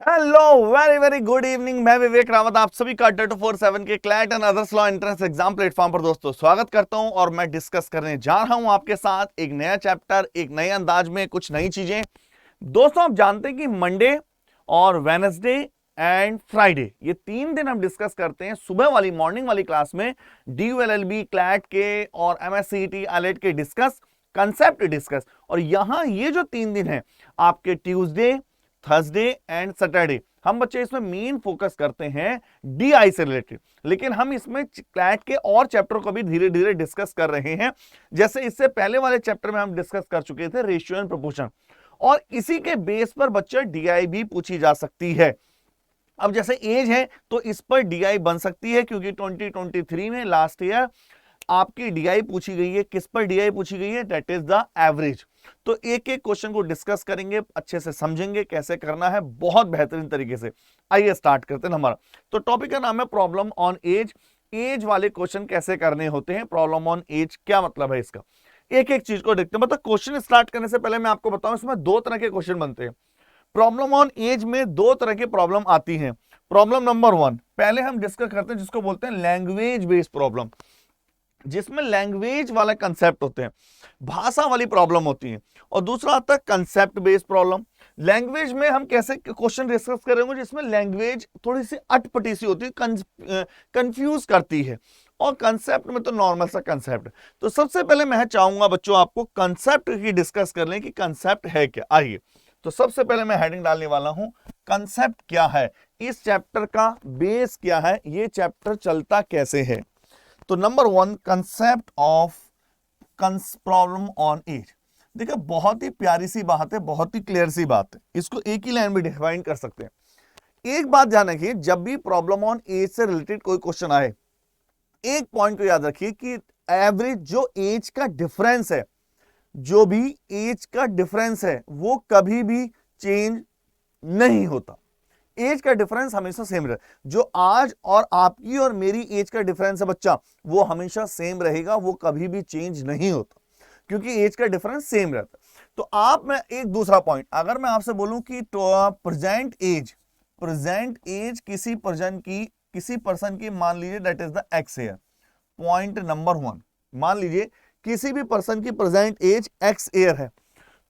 Hello, very very good evening. मैं विवेक रावत आप सभी का 247 के CLAT and others law entrance exam platform पर दोस्तों स्वागत करता हूं। और मैं डिस्कस करने जा रहा हूं आपके साथ एक नया चैप्टर, एक नए अंदाज में कुछ नई चीजें। दोस्तों, आप जानते हैं कि मंडे और वेनसडे एंड फ्राइडे ये 3 दिन हम डिस्कस करते हैं सुबह वाली मॉर्निंग वाली क्लास में DULLB क्लैट के और MSCET आईलेट के डिस्कस, कंसेप्ट डिस्कस। और यहां ये जो 3 दिन है आपके ट्यूसडे, थर्सडे एंड सैटरडे, हम बच्चे इसमें मेन फोकस करते हैं DI से रिलेटेड। लेकिन हम इसमें क्लैट के और चैप्टर को भी धीरे धीरे डिस्कस कर रहे हैं। जैसे इससे पहले वाले चैप्टर में हम डिस्कस कर चुके थे रेशियो एंड प्रोपोर्शन, और इसी के बेस पर बच्चे DI भी पूछी जा सकती है। अब जैसे एज है तो इस पर DI बन सकती है, क्योंकि 2023 में लास्ट ईयर आपकी DI पूछी गई है। किस पर DI पूछी गई है? That is the average. तो एक एक क्वेश्चन को डिस्कस करेंगे, अच्छे से समझेंगे कैसे करना है, बहुत बेहतरीन तरीके से। आइए स्टार्ट करते हैं हमारा। तो टॉपिक का नाम है प्रॉब्लम ऑन एज। एज वाले क्वेश्चन कैसे करने होते हैं, प्रॉब्लम ऑन एज क्या मतलब है इसका, एक एक चीज को देखते हैं। मतलब क्वेश्चन स्टार्ट करने से पहले मैं आपको बताऊं, इसमें 2 तरह के क्वेश्चन बनते हैं। प्रॉब्लम ऑन एज में 2 तरह की प्रॉब्लम आती हैं। प्रॉब्लम नंबर 1 पहले हम डिस्कस करते हैं, जिसको बोलते हैं लैंग्वेज बेस्ड प्रॉब्लम, जिसमें लैंग्वेज वाला कंसेप्ट होते हैं, भाषा वाली प्रॉब्लम होती है। और दूसरा आता है कंसेप्ट बेस्ड प्रॉब्लम। लैंग्वेज में हम कैसे क्वेश्चन डिस्कस करेंगे जिसमें लैंग्वेज थोड़ी सी अटपटी सी होती है, कंफ्यूज करती है। और कंसेप्ट में तो नॉर्मल सा कंसेप्ट। तो सबसे पहले मैं चाहूंगा बच्चों आपको कंसेप्ट की डिस्कस कर लें कि कंसेप्ट है क्या। आइए, तो सबसे पहले मैं हेडिंग डालने वाला हूं, कंसेप्ट क्या है, इस चैप्टर का बेस क्या है, ये चैप्टर चलता कैसे है। तो number 1, concept of problem on age. देखिए, बहुत ही प्यारी सी बात है, बहुत ही क्लियर सी बात है, इसको एक ही लाइन में डिफाइन कर सकते हैं। एक बात ध्यान रखिए, जब भी प्रॉब्लम ऑन एज से रिलेटेड कोई क्वेश्चन आए, एक पॉइंट को याद रखिए कि एवरेज जो एज का डिफरेंस है, जो भी एज का डिफरेंस है, वो कभी भी चेंज नहीं होता। एज का डिफरेंस हमेशा सेम रहे। जो आज और आपकी और मेरी एज का डिफरेंस है बच्चा, वो हमेशा सेम रहेगा, वो कभी भी चेंज नहीं होता, क्योंकि एज का डिफरेंस सेम रहता है। तो आप, मैं एक दूसरा पॉइंट, अगर मैं आपसे बोलूं कि प्रेजेंट एज किसी पर्सन की मान लीजिए that is the x year. Point number 1, मान लीजिए किसी भी पर्सन की प्रेजेंट एज एक्स ईयर है,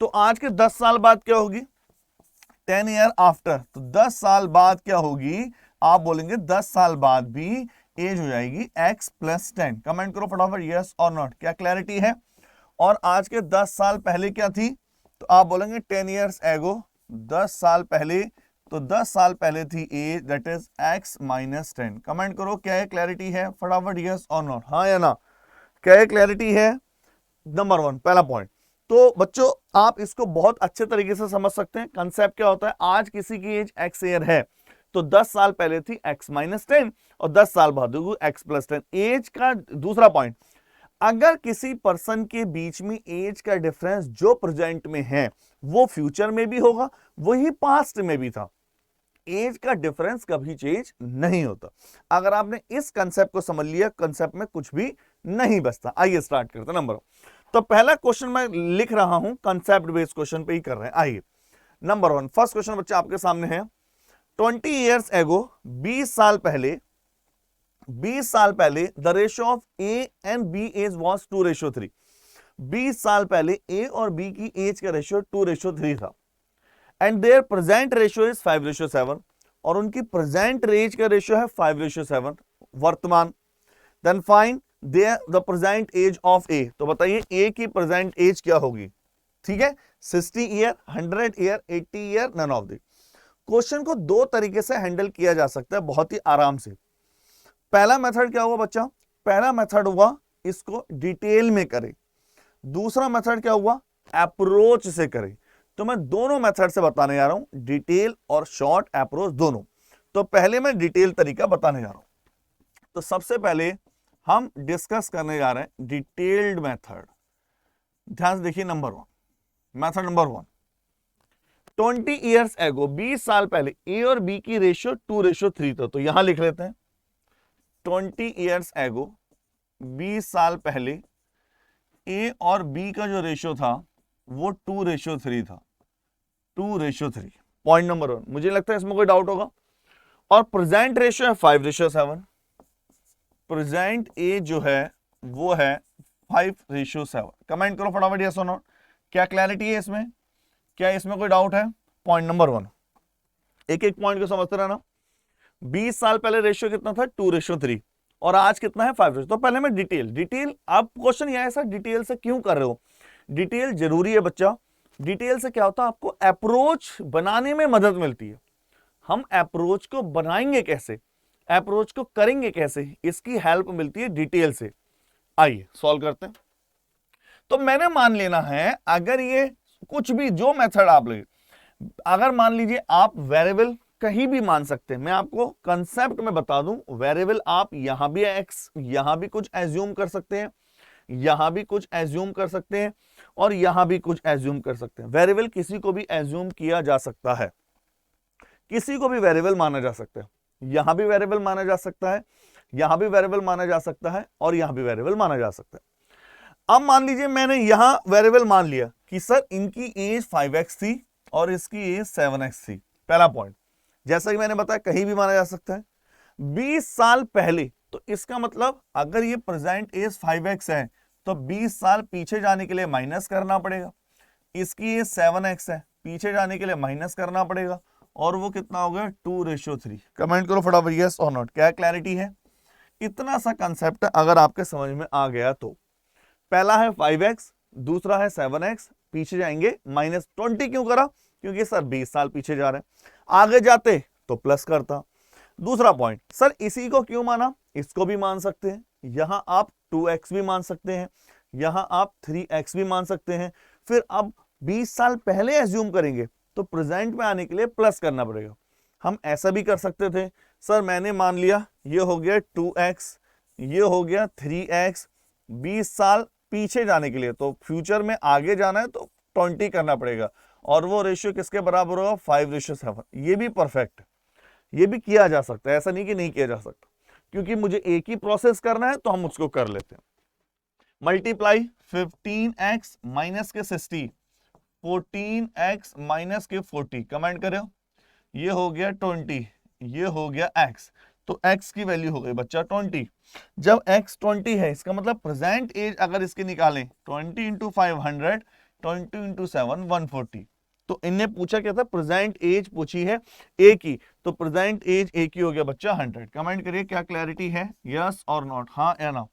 तो आज के 10 साल बाद क्या होगी? 10 ईयर आफ्टर। तो 10 साल बाद क्या होगी? आप बोलेंगे 10 साल बाद भी एज हो जाएगी x + 10। कमेंट करो फटाफट, यस और नॉट। क्या क्लैरिटी है? और आज के 10 साल पहले क्या थी? तो आप बोलेंगे 10 ईयर्स एगो, 10 साल पहले। तो 10 साल पहले थी age that is x - 10। Comment करो, क्या है क्लैरिटी है फटाफट, यस और नॉट, हाँ या ना। क्या है क्लैरिटी है? नंबर 1 पहला पॉइंट। तो बच्चों, आप इसको बहुत अच्छे तरीके से समझ सकते हैं। कंसेप्ट क्या होता है? आज किसी की एज x ईयर है, तो 10 साल पहले थी x - 10, और 10 साल बाद होगी x + 10। एज का दूसरा पॉइंट, अगर किसी पर्सन के बीच में एज का डिफरेंस जो प्रेजेंट में है, वो फ्यूचर में भी होगा, वही पास्ट में भी था। एज का डिफरेंस कभी चेंज नहीं होता। अगर आपने इस कंसेप्ट को समझ लिया, कंसेप्ट में कुछ भी नहीं बचता। आइए स्टार्ट करते हैं। नंबर, तो पहला क्वेश्चन मैं लिख रहा हूं, कंसेप्ट बेस्ड क्वेश्चन पे ही कर रहे हैं। आइए, नंबर 1 फर्स्ट क्वेश्चन बच्चे आपके सामने है। 20 ईयर्स एगो, 20 साल पहले the ratio of A and B age was 2:3। 20 साल पहले ए और बी की एज का रेशियो 2:3 था, and there present ratio is 5:7, और उनकी प्रेजेंट एज का रेशियो है 5:7 वर्तमान। Then find the present age of A. तो बताइए ए की प्रेजेंट एज क्या होगी? ठीक है, 60 year, 100 year, 80 year, none of the. Question को 2 तरीके से हैंडल किया जा सकता है बहुत ही आराम से। पहला मेथड क्या हुआ बच्चा? पहला मेथड हुआ इसको डिटेल में करें। दूसरा मेथड क्या हुआ? अप्रोच से करें। तो मैं दोनों मेथड से बताने जा रहा हूं, डिटेल और शॉर्ट अप्रोच दोनों। तो पहले मैं डिटेल तरीका बताने जा रहा हूं। तो सबसे पहले हम डिस्कस करने जा रहे हैं डिटेल्ड मेथड। ध्यान से देखिए, number 1, method number 1, 20 years ago, 20 साल पहले ए और बी की रेशियो 2:3 था। तो यहां लिख लेते हैं 20 ईयर्स एगो, 20 साल पहले ए और बी का जो रेशियो था वो 2:3 था। 2:3 पॉइंट नंबर 1, मुझे लगता है इसमें कोई डाउट होगा। और प्रेजेंट रेशियो है 5:7, प्रेजेंट एज जो है वो है 5:7। कमेंट करो फटाफट यस और नो, क्या क्लैरिटी है इसमें, क्या इसमें कोई डाउट है। पॉइंट नंबर 1, एक एक पॉइंट को समझते रहना। 20 साल पहले रेशियो कितना था 2:3 और आज कितना है 5। तो पहले मैं डिटेल, आप क्वेश्चन यह है सर डिटेल से क्यों कर रहे हो, डिटेल जरूरी है बच्चा। डिटेल से क्या होता है, आपको अप्रोच बनाने में मदद मिलती है। हम अप्रोच को बनाएंगे कैसे, अप्रोच को करेंगे कैसे, इसकी हेल्प मिलती है डिटेल से। आइए सॉल्व करते हैं। तो मैंने मान लेना है, अगर ये कुछ भी जो मेथड आप ले, अगर मान लीजिए आप वेरिएबल कहीं भी मान सकते हैं, मैं आपको कंसेप्ट में बता दूं, वेरिएबल आप यहां भी एक्स, यहां भी कुछ एज्यूम कर सकते हैं, यहां भी कुछ एज्यूम कर सकते हैं और यहां भी कुछ एज्यूम कर सकते हैं। वेरिएबल किसी को भी एज्यूम किया जा सकता है, किसी को भी वेरिएबल माना जा सकता है। यहां भी वेरिएबल माना जा सकता है, यहां भी वेरिएबल माना जा सकता है और यहां भी वेरिएबल माना जा सकता है। अब मान लीजिए मैंने यहां वेरिएबल मान लिया कि सर इनकी एज 5x थी और इसकी एज 7x थी। पहला पॉइंट, जैसा कि मैंने बताया कहीं भी माना जा सकता है। 20 साल पहले, तो इसका मतलब अगर ये प्रेजेंट एज 5x है तो 20 साल पीछे जाने के लिए माइनस करना पड़ेगा। इसकी एज 7x है, पीछे जाने के लिए माइनस करना पड़ेगा और वो कितना हो गया 2:3। कमेंट करो फटाफट यस और नॉट, क्या क्लैरिटी है। इतना सा कंसेप्ट अगर आपके समझ में आ गया तो, पहला है 5x, दूसरा है 7x, पीछे जाएंगे -20 क्यों करा, क्योंकि सर 20 साल पीछे जा रहे हैं, आगे जाते तो प्लस करता। दूसरा पॉइंट, सर इसी को क्यों माना, इसको भी मान सकते हैं, यहां आप 2x भी मान सकते हैं, यहां आप 3x भी मान सकते हैं। फिर अब 20 साल पहले एज्यूम करेंगे तो प्रेजेंट में आने के लिए प्लस करना पड़ेगा। हम ऐसा भी कर सकते थे, सर मैंने मान लिया ये हो गया 2x, ये हो गया 3x, 20 साल पीछे जाने के लिए, तो फ्यूचर में आगे जाना है तो 20 करना पड़ेगा और वो रेशियो किसके बराबर होगा 5:7। ये भी परफेक्ट, ये भी किया जा सकता है, ऐसा नहीं कि नहीं किया जा सकता। क्योंकि मुझे एक ही प्रोसेस करना है तो हम उसको कर लेते हैं। मल्टीप्लाई 15x माइनस के 60, 14x माइनस के 40, कमेंट करो। ये हो गया 20, ये हो गया x, तो x की वैल्यू हो गई बच्चा 20। जब x 20 है, इसका मतलब प्रेजेंट एज अगर इसके निकालें 20 × 500, 20 × 7 140। तो इनने पूछा क्या था, प्रेजेंट एज पूछी है ए की, तो प्रेजेंट एज ए की हो गया बच्चा 100। कमेंट करिए क्या क्लैरिटी है, यस और नॉट, हाँ या ना,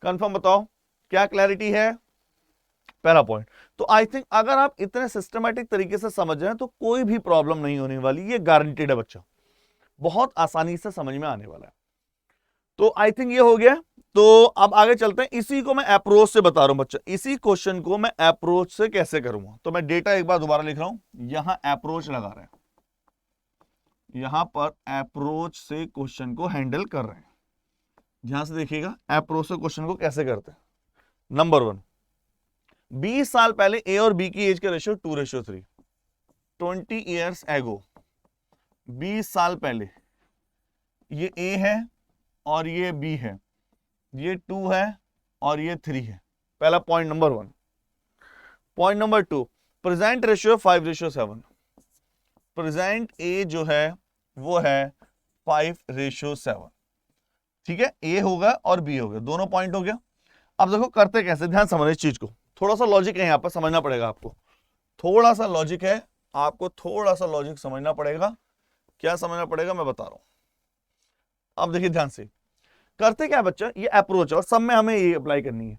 कंफर्म बताओ क्या क्लैरिटी है। पहला पॉइंट, तो आई थिंक अगर आप इतने सिस्टमैटिक तरीके से समझ रहे हैं तो कोई भी प्रॉब्लम नहीं होने वाली, ये गारंटेड है बच्चा, बहुत आसानी से समझ में आने वाला है। तो आई थिंक ये हो गया। तो अब आगे चलते हैं, इसी को मैं अप्रोच से बता रहा हूं बच्चा, इसी क्वेश्चन को मैं अप्रोच से कैसे करूंगा। तो मैं डेटा एक बार दोबारा लिख रहा हूं, यहां अप्रोच लगा रहे हैं, यहां पर अप्रोच से क्वेश्चन को हैंडल कर रहे हैं। ध्यान से देखिएगा अप्रोच से क्वेश्चन को कैसे करते हैं। नंबर 1, 20 साल पहले ए और बी की एज का रेशियो 2:3, 20 ईयर्स एगो, 20 साल पहले ये ए है और ये बी है, ये 2 है और ये 3 है। पहला point number 1। Point number 2, present ratio 5:7, present A जो है वो है 5:7। ठीक है, ए होगा और बी होगा, दोनों पॉइंट हो गया। अब देखो करते कैसे, ध्यान समझ इस चीज को, थोड़ा सा लॉजिक है यहां पर, समझना पड़ेगा आपको, थोड़ा सा लॉजिक है, आपको थोड़ा सा लॉजिक समझना पड़ेगा। क्या समझना पड़ेगा मैं बता रहा हूं। अब देखिए ध्यान से करते क्या बच्चा, ये अप्रोच और सब में हमें ये अप्लाई करनी है।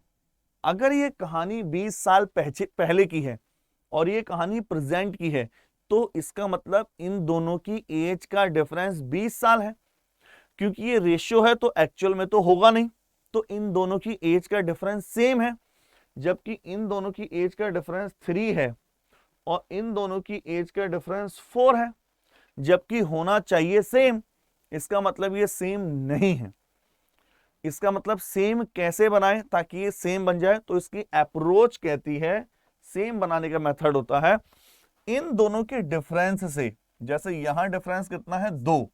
अगर ये कहानी 20 साल पहले की है और ये कहानी प्रेजेंट की है, तो इसका मतलब इन दोनों की एज का डिफरेंस 20 साल है। क्योंकि ये रेशियो है तो एक्चुअल में तो होगा नहीं, तो इन दोनों की एज का डिफरेंस सेम है। जबकि इन दोनों की एज का डिफरेंस 3 है और इन दोनों की एज का डिफरेंस 4 है, जबकि होना चाहिए सेम। इसका मतलब ये सेम नहीं है। इसका मतलब सेम कैसे बनाएं ताकि ये सेम बन जाए, तो इसकी अप्रोच कहती है, सेम बनाने का मेथड होता है इन दोनों के डिफरेंस से। जैसे यहां डिफरेंस कितना है 2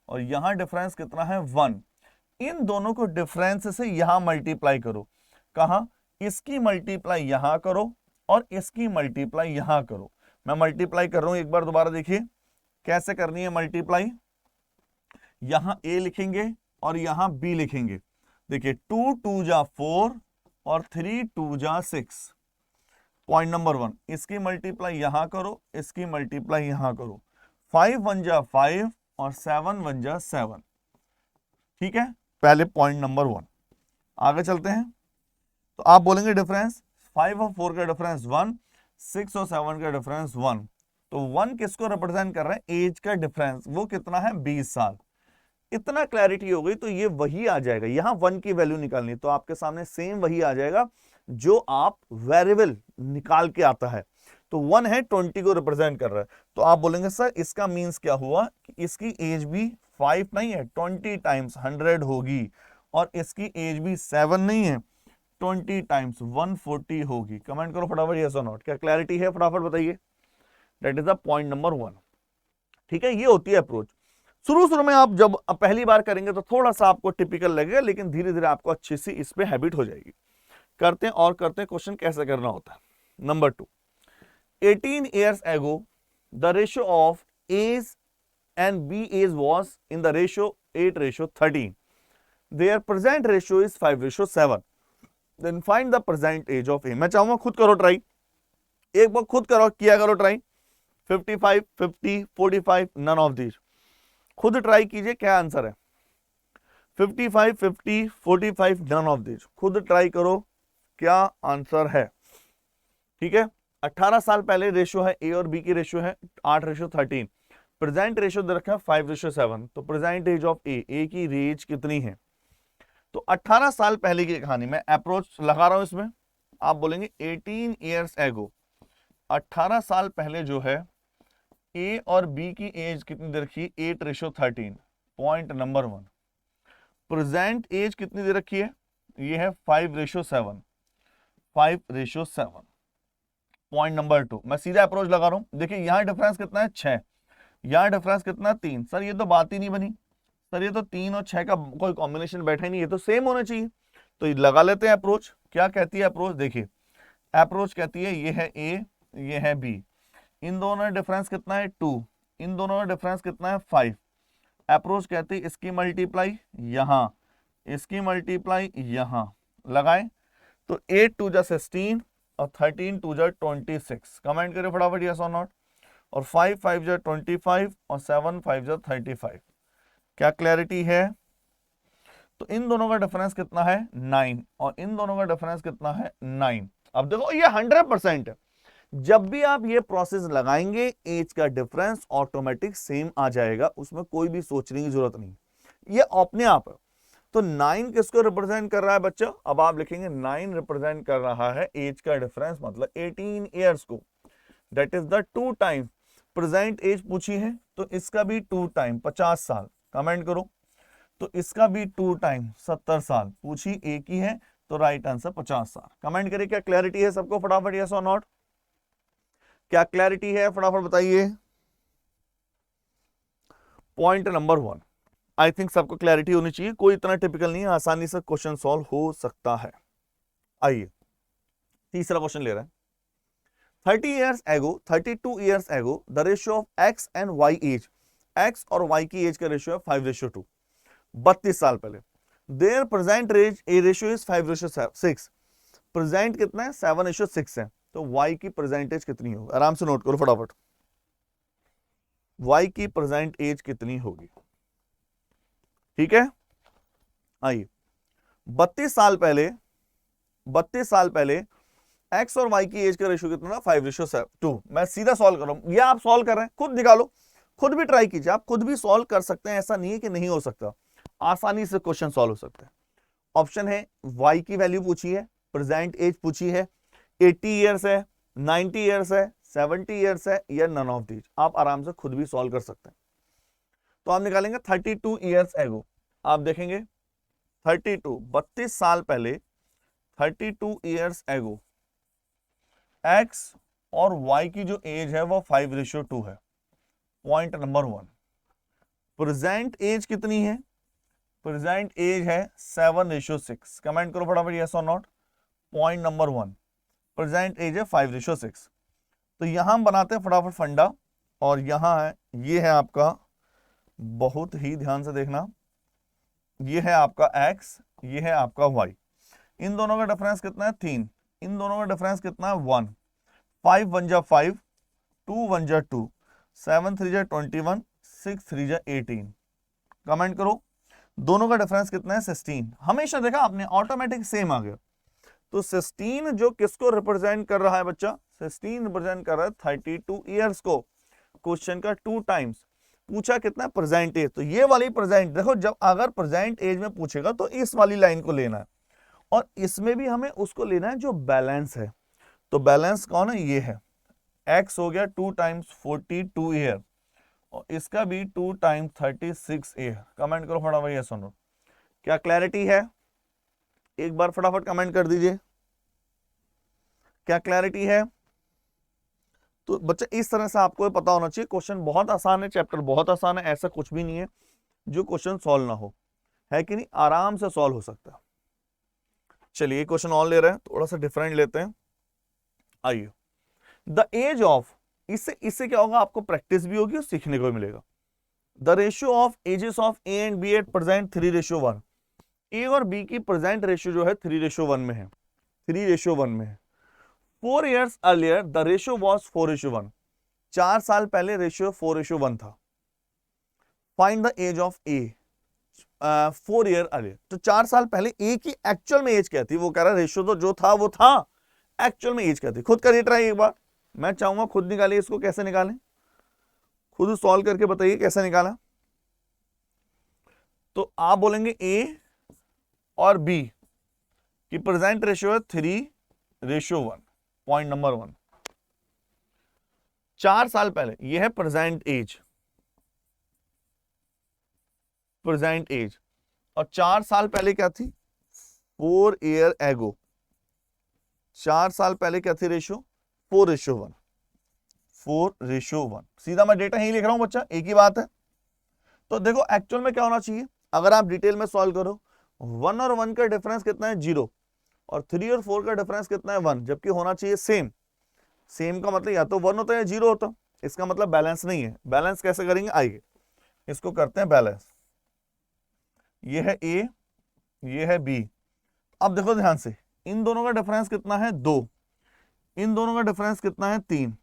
और यहां डिफरेंस कितना है 1, इन दोनों को डिफरेंस से यहां मल्टीप्लाई करो। कहां, इसकी मल्टीप्लाई यहां करो और इसकी मल्टीप्लाई यहां करो। मैं मल्टीप्लाई कर रहा हूं, एक बार दोबारा देखिए, कैसे करनी है मल्टीप्लाई, यहां a लिखेंगे और यहां b लिखेंगे। देखिए 2 2 जा 4 और 3 2 जा 6। पॉइंट नंबर 1, इसकी मल्टीप्लाई यहां करो, इसकी मल्टीप्लाई यहां करो। 5 1 जा 5 और 7 1 जा 7। ठीक है, पहले पॉइंट नंबर 1। आगे चलते हैं, तो आप बोलेंगे डिफरेंस 5 और 4 का डिफरेंस 1, 6 और 7 का डिफरेंस 1। तो 1 किसको रिप्रेजेंट कर रहा है, एज का डिफरेंस, वो कितना है 20 साल। इतना क्लैरिटी हो गई तो ये वही आ जाएगा, यहां 1 की वैल्यू निकालनी तो आपके सामने सेम वही आ जाएगा जो आप वेरिएबल निकाल के आता है। तो 1 है 20 को रिप्रेजेंट कर रहा है, तो आप बोलेंगे सर इसका मीन्स क्या हुआ कि इसकी एज भी 5 नहीं है, 20 टाइम्स 100 होगी, और इसकी एज भी 7 नहीं है, 20 टाइम्स 140 होगी। कमेंट करो फटाफट यस और नॉट, क्या क्लैरिटी है फटाफट बताइए। That is the point number 1। ठीक है, ये होती है अप्रोच। शुरू में आप जब पहली बार करेंगे तो थोड़ा सा आपको टिपिकल लगेगा, लेकिन धीरे धीरे आपको अच्छी सी इस पे हैबिट हो जाएगी। करते हैं और करते हैं क्वेश्चन कैसे करना होता है। Number 2, 18 years ago the ratio of A's and B A's was in the ratio 8:13. Their present ratio is 5:7. Then find the present age of A. मैं चाहूंगा खुद करो ट्राई, एक बार खुद करो, किया करो ट्राई। 55, 50, 45, none of these. खुद ट्राई कीजिए क्या आंसर है। 55, 50, 45, नन ऑफ दीज। खुद ट्राई करो क्या आंसर है। ठीक है, 18 साल पहले रेशियो है ए और बी की रेशियो है 8:13। प्रेजेंट रेशियो दे रखा है 5:7। तो प्रेजेंट एज ऑफ ए की एज कितनी है। तो 18 साल पहले की कहानी, मैं अप्रोच लगा रहा हूं इसमें। आप बोलेंगे 18 years ago, 18 साल पहले जो है ए और बी की एज कितनी दे रखी है 8:13। Point number 1। प्रेजेंट एज कितनी दे रखी है, ये है 5:7। 5:7। पॉइंट नंबर 2, मैं सीधा अप्रोच लगा रहा हूं। देखिए यहां डिफरेंस कितना है 6, यहां डिफरेंस कितना 3। सर ये तो बात ही नहीं बनी, सर ये तो 3 और 6 का कोई कॉम्बिनेशन बैठा ही नहीं, ये तो सेम होना चाहिए। तो ये लगा लेते हैं अप्रोच। क्या कहती है अप्रोच, देखिए अप्रोच कहती है ये है ए, ये है बी, इन दोनों में डिफरेंस कितना है 2, इन दोनों में डिफरेंस कितना है 5। अप्रोच कहती है इसकी मल्टीप्लाई यहां, इसकी मल्टीप्लाई यहां लगाए, तो 8 2 जा 16 और 13 2 जा 26। कमेंट करिए फटाफट यस और नॉट। और 5 5 जा 25 और 7 5 जा 35। क्या क्लैरिटी है। तो इन दोनों का डिफरेंस कितना है 9 और इन दोनों का डिफरेंस कितना है 9। अब देखो ये 100% है, जब भी आप ये प्रोसेस लगाएंगे एज का डिफरेंस ऑटोमेटिक सेम आ जाएगा, उसमें कोई भी सोचने की जरूरत नहीं, ये अपने आप है। तो 9 किसको रिप्रेजेंट कर रहा है बच्चों, अब आप लिखेंगे 9 रिप्रेजेंट कर रहा है एज का डिफरेंस, मतलब 18 इयर्स को। That is the 2 time present age पूछी है, तो इसका भी 2 टाइम 50 साल। कमेंट करो। तो इसका भी 2 टाइम 70 साल पूछी, एक ही है, तो राइट आंसर 50 साल। कमेंट करिए क्या क्लैरिटी है सबको फटाफट यस और नॉट, क्या क्लैरिटी है फटाफट बताइए। पॉइंट नंबर 1, आई थिंक सबको क्लैरिटी होनी चाहिए, कोई इतना टिपिकल नहीं है, आसानी से क्वेश्चन सॉल्व हो सकता है। आइए तीसरा क्वेश्चन ले रहे हैं। 30 years ago, 32 years ago, the ratio of x and y age, x और y की एज का रेशियो है 5:2। 32 साल पहले their present age a ratio is 5:6। Present कितना है 7:6 है, तो y की प्रेजेंट एज कितनी होगी, आराम से नोट करो फटाफट। y की प्रेजेंट एज कितनी होगी। ठीक है, आइए 32 साल पहले x और y की एज का रेशियो कितना था 5:2। मैं सीधा सॉल्व कर रहा हूं, ये आप सॉल्व कर रहे हैं, खुद निकालो, खुद भी ट्राई कीजिए, आप खुद भी सॉल्व कर सकते हैं, ऐसा नहीं है कि नहीं हो सकता, आसानी से क्वेश्चन सॉल्व हो सकता है। ऑप्शन है y की वैल्यू पूछी है, प्रेजेंट एज पूछी है, 80 ईयर्स है, 90 ईयर्स है, 70 ईयर्स है, या नन ऑफ दीज। आप आराम से खुद भी सॉल्व कर सकते हैं। तो आप निकालेंगे 32 ईयर्स एगो, आप देखेंगे 32 साल पहले 32 ईयर्स एगो x और y की जो एज है वो 5:2 है। पॉइंट नंबर 1, प्रेजेंट एज कितनी है, प्रेजेंट एज है 7:6। कमेंट करो फटाफट यस और not. Point number 1, present age है 5:6। तो यहां हम बनाते हैं फटाफट फंडा, और यहां है, ये है आपका, बहुत ही ध्यान से देखना, ये है आपका x, ये है आपका y। इन दोनों का डिफरेंस कितना है 3, इन दोनों का डिफरेंस कितना है 1, 5 1 जा 5, 2 1 जा 2, 7 3 जा 21, 6 3 जा 18। कमेंट करो दोनों का डिफरेंस कितना है 16। हमेशा देखा आपने ऑटोमेटिक सेम आ गया। तो 16 जो किसको रिप्रेजेंट कर रहा है बच्चा, 16 रिप्रेजेंट कर रहा है 32 ईयर्स को। क्वेश्चन का 2 टाइम्स पूछा कितना प्रेजेंट एज, तो ये वाली प्रेजेंट देखो, जब अगर प्रेजेंट एज में पूछेगा तो इस वाली लाइन को लेना है, और इसमें भी हमें उसको लेना है जो बैलेंस है। तो बैलेंस कौन है, ये है, x हो गया 2 टाइम्स 42 ईयर, और इसका भी 2 टाइम्स 36 ईयर। कमेंट करो फटाफट ये सुनो, क्या क्लैरिटी है, एक बार फटाफट कमेंट कर दीजिए, क्या क्लैरिटी है। तो बच्चे इस तरह से आपको पता होना चाहिए, क्वेश्चन बहुत आसान है, चैप्टर बहुत आसान है, ऐसा कुछ भी नहीं है जो क्वेश्चन सॉल्व ना हो, है कि नहीं, आराम से सॉल्व हो सकता है। चलिए क्वेश्चन और ले रहे हैं, थोड़ा सा डिफरेंट लेते हैं। आइए, द एज ऑफ, इससे क्या होगा, आपको प्रैक्टिस भी होगी और सीखने को भी मिलेगा। The ratio of ages of A and B at present 3:1। A और बी की प्रेजेंट रेशियो जो है 3:1 में है, 3:1 में है। 4 years earlier the ratio was 4:1। 4 साल पहले रेशियो 4:1 था। Find the age of A 4 year earlier। तो 4 साल पहले ए की एक्चुअल में एज क्या थी, वो कह रहा है रेशियो तो जो था वो था, एक्चुअल में एज क्या थी। खुद करिए ट्राई एक बार, मैं चाहूंगा खुद निकालिए इसको, कैसे निकालें खुद सॉल्व करके बताइए कैसे निकाला। तो आप बोलेंगे ए और बी की प्रेजेंट रेशियो है 3:1। पॉइंट नंबर 1, 4 साल पहले, यह है प्रेजेंट एज, प्रेजेंट एज, और 4 साल पहले क्या थी 4 year ago। 4 साल पहले क्या थी रेशियो 4:1, 4:1। सीधा मैं डेटा ही लिख रहा हूं बच्चा, एक ही बात है। तो देखो एक्चुअल में क्या होना चाहिए, अगर आप डिटेल में सॉल्व करो, 1 और 1 का डिफरेंस कितना है 0, और 3 और 4 का डिफरेंस कितना है 1, जबकि होना चाहिए सेम। सेम का मतलब या तो 1 होता है या 0 होता, इसका मतलब बैलेंस नहीं है। बैलेंस कैसे करेंगे, आइए इसको करते हैं बैलेंस। ये है ए, ये है बी। अब देखो ध्यान से, इन दोनों का डिफरेंस कितना है 2, इन दोनों का डिफरेंस कितना है 3।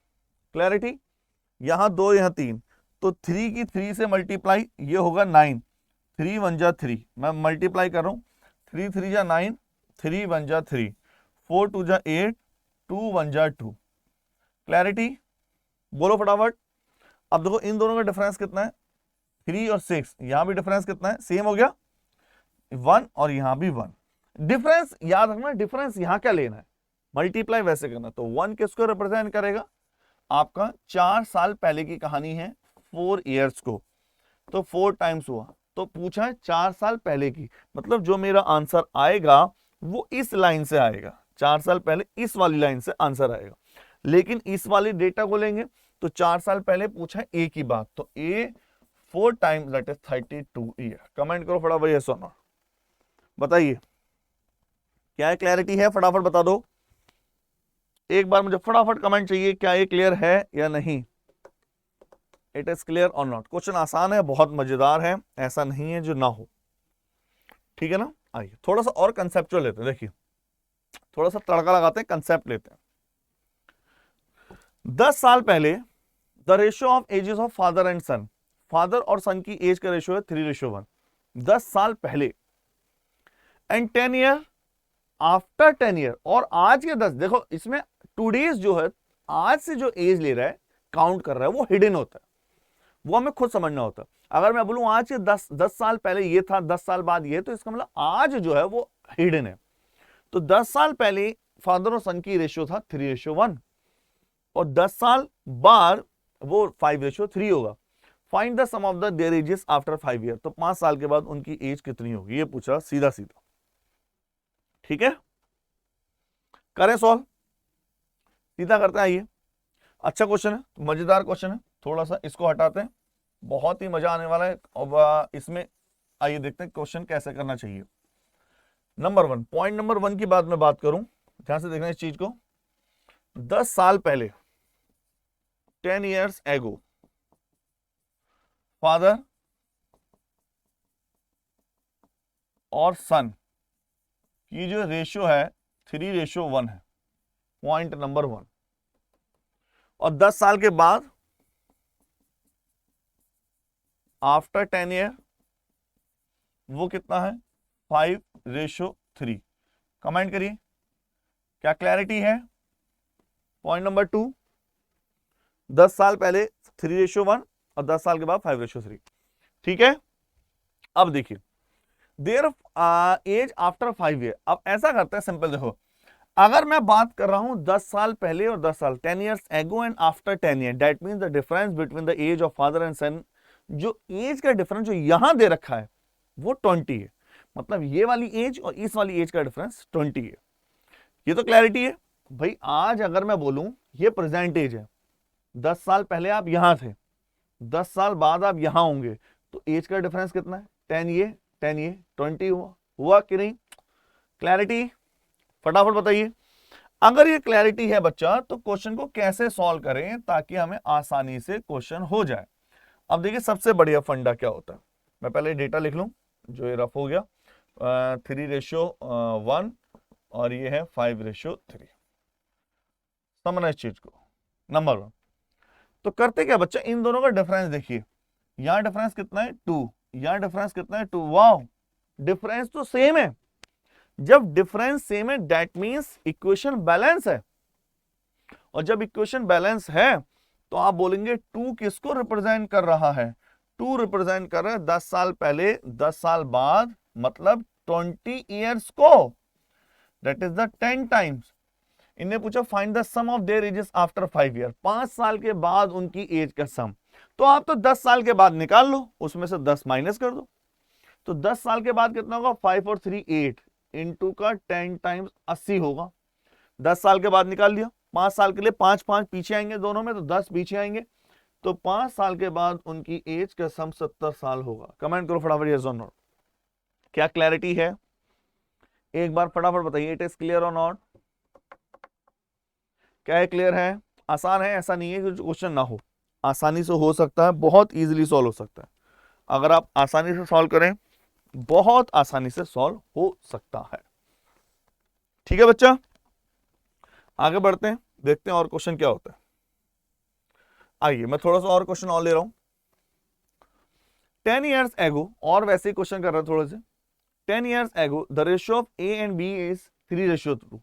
क्लैरिटी, यहां 2 यहां 3, तो 3 की 3 से मल्टीप्लाई, ये होगा 9, 3 1 जा 3, मैं मल्टीप्लाई कर रहा हूं, 3 3 जा 9, 3 1 जा 3, 4 2 जा 8, 2 1 जा 2। क्लैरिटी, बोलो फटाफट। अब देखो इन दोनों का डिफरेंस कितना है 3 और 6, यहां भी डिफरेंस कितना है, सेम हो गया 1, और यहां भी 1। डिफरेंस याद रखना, डिफरेंस यहां क्या लेना है, मल्टीप्लाई वैसे करना। तो 1 किसको रिप्रेजेंट करेगा, आपका 4 साल पहले की कहानी है 4 years को, तो 4 टाइम्स हुआ, तो पूछा है 4 साल पहले की, मतलब जो मेरा आंसर आएगा वो इस लाइन से आएगा, 4 साल पहले इस वाली लाइन से आंसर आएगा। लेकिन इस वाली डेटा को लेंगे तो 4 साल पहले पूछा है ए की बात, तो ए 4 times that is 32 year. Comment करो फटाफट यस और नो, बताइए क्या है, क्लैरिटी है, फटाफट बता दो एक बार, मुझे फटाफट कमेंट चाहिए, क्या ये क्लियर है या नहीं। इट इज क्लियर और नॉट। क्वेश्चन आसान है, बहुत मजेदार है, ऐसा नहीं है जो ना हो, ठीक है ना। आइए थोड़ा सा और कंसेप्चुअल लेते हैं, देखिए थोड़ा सा तड़का लगाते हैं, कंसेप्ट लेते हैं। 10 साल पहले the ratio of ages of father and son, father और सन की एज का रेशियो है 3:1, 10 साल पहले। एंड 10 ईयर आफ्टर 10 ईयर, और आज के 10, देखो इसमें टूडेज जो है, आज से जो एज ले रहा है काउंट कर रहा है, वो हिडन होता है, वो हमें खुद समझना होता है। अगर मैं बोलूं आज के 10 साल पहले ये था, 10 साल बाद ये, तो इसका मतलब आज जो है वो हिडन है। तो 10 साल पहले फादर और सन की रेशियो था 3:1, और 10 साल बाद वो 5:3 होगा। Find the sum of the their ages after 5 year, तो 5 साल के बाद उनकी एज कितनी होगी, ये पूछा सीधा सीधा, ठीक है। करें सॉल्व, सीधा करते हैं, आइए। अच्छा क्वेश्चन है, मजेदार क्वेश्चन है, थोड़ा सा इसको हटाते हैं, बहुत ही मजा आने वाला है। और इसमें आइए देखते हैं क्वेश्चन कैसे करना चाहिए। नंबर 1, पॉइंट नंबर 1 की बात मैं बात करूं, ध्यान से देखना इस चीज को। 10 साल पहले 10 years ago, फादर और सन की जो रेशियो है 3:1 है, पॉइंट नंबर 1। और 10 साल के बाद आफ्टर 10 ईयर वो कितना है 5:3। कमेंट करिए क्या क्लैरिटी है। पॉइंट नंबर 2, 10 साल पहले 3:1 और 10 साल के बाद 5:3। ठीक है। अब देखिए देयर एज आफ्टर 5 ईयर। अब ऐसा करते हैं सिंपल, देखो अगर मैं बात कर रहा हूं 10 साल पहले और 10 साल 10 years ago and after 10 year, that means the difference between the age of father and son, जो एज का डिफरेंस जो यहां दे रखा है वो 20 है। मतलब ये वाली एज और इस वाली एज का डिफरेंस 20 है। ये तो क्लैरिटी है भाई। आज अगर मैं बोलूं ये प्रेजेंट एज है, 10 साल पहले आप यहां थे, 10 साल बाद आप यहां होंगे, तो एज का डिफरेंस कितना है 10 ये 20 हुआ कि नहीं। क्लैरिटी फटाफट बताइए। अगर ये क्लैरिटी है बच्चा तो क्वेश्चन को कैसे सॉल्व करें ताकि हमें आसानी से क्वेश्चन हो जाए। अब देखिए सबसे बढ़िया फंडा क्या होता है, मैं पहले डेटा लिख लूं जो ये रफ हो गया, 3:1 और ये है 5:3। समझना इस चीज को। नंबर 1 तो करते क्या बच्चा, इन दोनों का डिफरेंस देखिए, यहां डिफरेंस कितना है 2, यहां डिफरेंस कितना है 2। वाओ डिफरेंस तो सेम है। जब डिफरेंस सेम है दैट मींस इक्वेशन बैलेंस है, और जब इक्वेशन बैलेंस है तो आप बोलेंगे 2 किसको रिप्रेजेंट कर रहा है, 2 रिप्रेजेंट कर रहा है 10 साल पहले 10 साल बाद, मतलब 20 ईयर्स को, दैट इज द 10 टाइम्स। इन्हें पूछा find the sum of their ages after 5 year, 5 साल के बाद उनकी एज का सम। तो आप तो 10 साल के बाद निकाल लो, उसमें से 10 माइनस कर दो, तो 10 साल के बाद कितना होगा 5 और 3 8 इंटू का 10 टाइम्स 80 होगा। 10 साल के बाद निकाल लिया, 5 साल के लिए 5 5 पीछे आएंगे दोनों में, तो 10 पीछे आएंगे, तो 5 साल के बाद उनकी एज का सम 70 साल होगा। कमेंट करो फटाफट यस और नॉट। क्या क्लैरिटी है एक बार फटाफट बताइए। इट इज क्लियर और नॉट। क्या है क्लियर है। आसान है, ऐसा नहीं है कि क्वेश्चन ना हो, आसानी से हो सकता है, बहुत इजीली सॉल्व हो सकता है। अगर आप आसानी से सॉल्व करें बहुत आसानी से सॉल्व हो सकता है। ठीक है बच्चा, आगे बढ़ते हैं, देखते हैं और क्वेश्चन क्या होता है। आइए मैं थोड़ा सा और क्वेश्चन और ले रहा हूं। 10 ईयर्स एगो, और वैसे ही क्वेश्चन कर रहा है थोड़े से। 10 years ago the ratio of A and B is 3:2।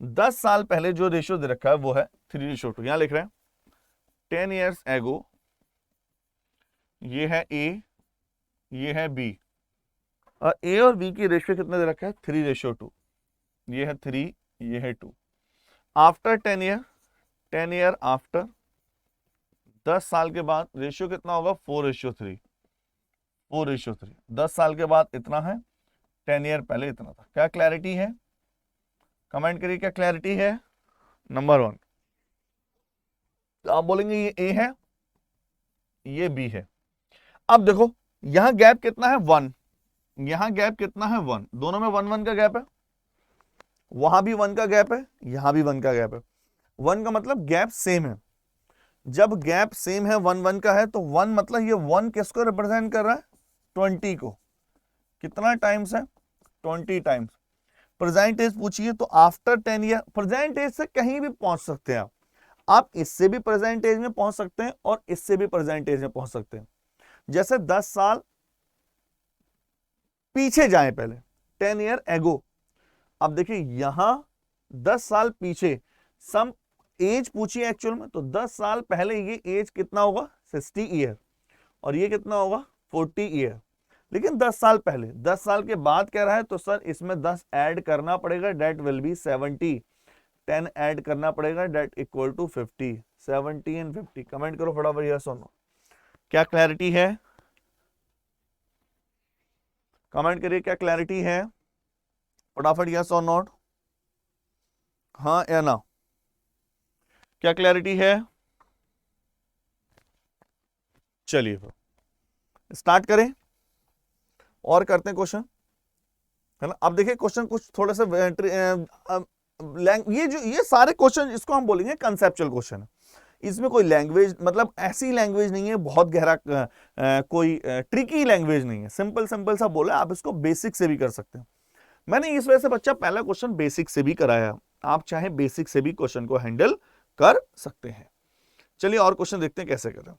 10 साल पहले जो रेशियो दे रखा है वो है 3:2। यहां लिख रहे हैं 10 ईयर्स एगो, ये है ए, ये है बी, और ए और बी की रेशियो कितना दे रखा है 3:2। ये है 3, ये है 2। आफ्टर 10 ईयर, 10 ईयर आफ्टर, 10 साल के बाद रेशियो कितना होगा 4:3। 4:3 10 साल के बाद इतना है, 10 ईयर पहले इतना था। क्या क्लैरिटी है, कमेंट करिए क्या क्लैरिटी है। नंबर 1 तो आप बोलेंगे ये ए है, ये बी है। अब देखो यहां गैप कितना है 1, यहां गैप कितना है 1, दोनों में 1 1 का गैप है, वहां भी 1 का गैप है, यहां भी 1 का गैप है। 1 का मतलब गैप सेम है। जब गैप सेम है 1 1 का है तो 1 मतलब ये 1 किसको रिप्रेजेंट कर रहा है 20 को। कितना टाइम्स है 20 टाइम्स। प्रेजेंट एज पूछिए तो आफ्टर 10 ईयर, प्रेजेंट एज से कहीं भी पहुंच सकते हैं आप इससे भी प्रेजेंट एज में पहुंच सकते हैं और इससे भी प्रेजेंट एज में पहुंच सकते हैं। जैसे 10 साल पीछे जाएं पहले 10 ईयर एगो। अब देखिए यहां 10 साल पीछे सम एज पूछिए एक्चुअल में, तो 10 साल पहले ये एज कितना होगा 60 ईयर, और ये कितना होगा 40 ईयर। लेकिन 10 साल पहले, 10 साल के बाद कह रहा है तो सर इसमें 10 ऐड करना पड़ेगा, डेट विल बी 70। 10 ऐड करना पड़ेगा, that equal to 50। 70 and 50। Comment करो फटाफट यस और नो। क्या क्लैरिटी है, कमेंट करिए क्या क्लैरिटी है फटाफट यस और नॉट, हाँ या ना। क्या क्लैरिटी है, चलिए स्टार्ट करें और करते हैं क्वेश्चन, है ना। अब देखिए क्वेश्चन कुछ थोड़ा सा ये सारे क्वेश्चन इसको हम बोलेंगे कंसेप्चुअल क्वेश्चन है। इसमें कोई लैंग्वेज मतलब ऐसी लैंग्वेज नहीं है, बहुत गहरा कोई ट्रिकी लैंग्वेज नहीं है, सिंपल सिंपल सा बोला, आप इसको बेसिक से भी कर सकते हैं। मैंने इस वजह से बच्चा पहला क्वेश्चन बेसिक से भी कराया, आप चाहे बेसिक से भी क्वेश्चन को हैंडल कर सकते हैं। चलिए और क्वेश्चन देखते हैं कैसे करें।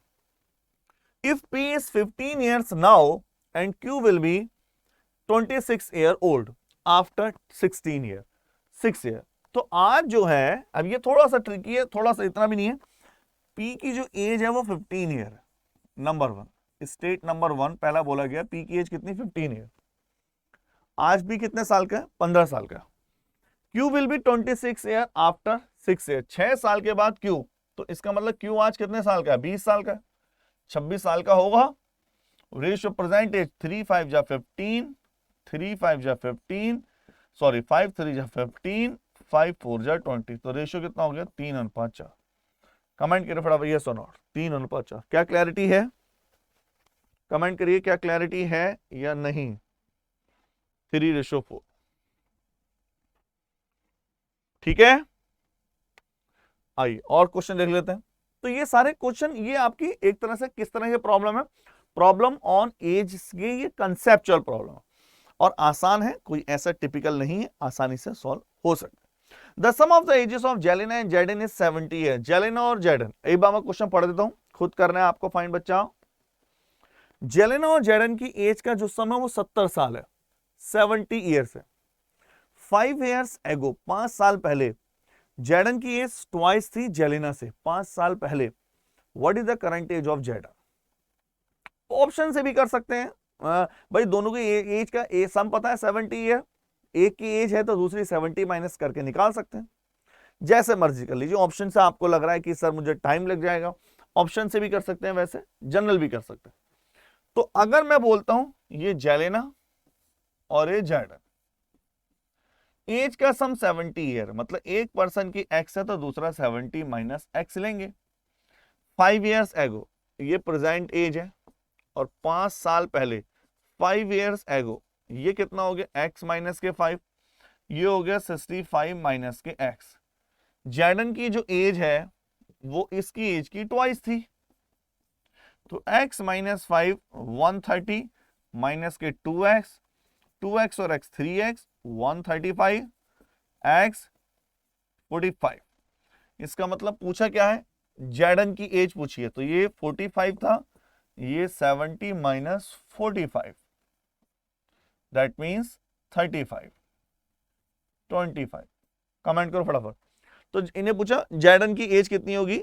If P is 15 years now and Q will be 26 year old after 16 year 6 year, तो आज जो है, अब ये थोड़ा सा ट्रिकी है, थोड़ा सा, इतना भी नहीं है। P की जो एज है वो 15 ईयर है, नंबर 1 स्टेट नंबर 1 पहला बोला गया, P की एज कितनी 15 ईयर। आज P कितने साल का है 15 साल का। Q will be 26 year after 6 year, 6 साल के बाद Q, तो इसका मतलब Q आज कितने साल का है 20 साल का, 26 साल का होगा। रेशियो प्रेजेंट एज 3 5 जा 15, 3 5 जा 15, सॉरी 5 3 जा 15, 5 4 जा 20, तो रेशियो कितना हो गया 3:4। कमेंट करिए फटाफट यस और नॉट, 3:4। क्या क्लैरिटी है, कमेंट करिए क्या क्लैरिटी है या नहीं। 3:4, ठीक है। आइए और क्वेश्चन देख लेते हैं। तो ये सारे क्वेश्चन, ये आपकी एक तरह से किस तरह की प्रॉब्लम है, प्रॉब्लम ऑन एज, ये कंसेप्चुअल प्रॉब्लम और आसान है, कोई ऐसा टिपिकल नहीं है, आसानी से सॉल्व हो सकता है। The sum of the ages of Jelena and Jaden is 70 है। जेलेना और जैडन, एक बार मैं क्वेश्चन पढ़ देता हूं, खुद करना है आपको फाइंड बच्चा। जेलेना और जैडन की एज का जो सम है वो 70 साल है, 70 ईयर्स है। 5 ईयर्स एगो, 5 साल पहले जैडन की एज ट्वाइस थी जेलेना से, 5 साल पहले। What is the current age of Jaden? Option से भी कर सकते हैं, भाई दोनों की एज का सम पता है 70 ईयर, एक की एज है तो दूसरी 70 माइनस करके निकाल सकते हैं, जैसे मर्जी कर लीजिए। ऑप्शन से आपको लग रहा है कि सर मुझे टाइम लग जाएगा, ऑप्शन से भी कर सकते हैं, वैसे जनरल भी कर सकते हैं। तो अगर मैं बोलता हूं ये जेलेना और ये जैडन, एज का सम 70 ईयर, मतलब एक पर्सन की एक्स है तो दूसरा 70 माइनस एक्स लेंगे। 5 ईयर्स एगो, ये प्रेजेंट एज है, और 5 साल पहले 5 ईयर्स एगो, ये कितना हो गया एक्स माइनस के 5, ये हो गया 65 माइनस के एक्स। जैडन की जो एज है वो इसकी एज की ट्वाइस थी, तो x माइनस 5 130 माइनस के 2x, 2x और x 3x 135, x 45। इसका मतलब पूछा क्या है, जैडन की एज पूछी है, तो ये 45 था, ये 70 माइनस 45, दैट मीन्स 35, 25। कमेंट करो फटाफट। तो इन्हें पूछा जैडन की एज कितनी होगी,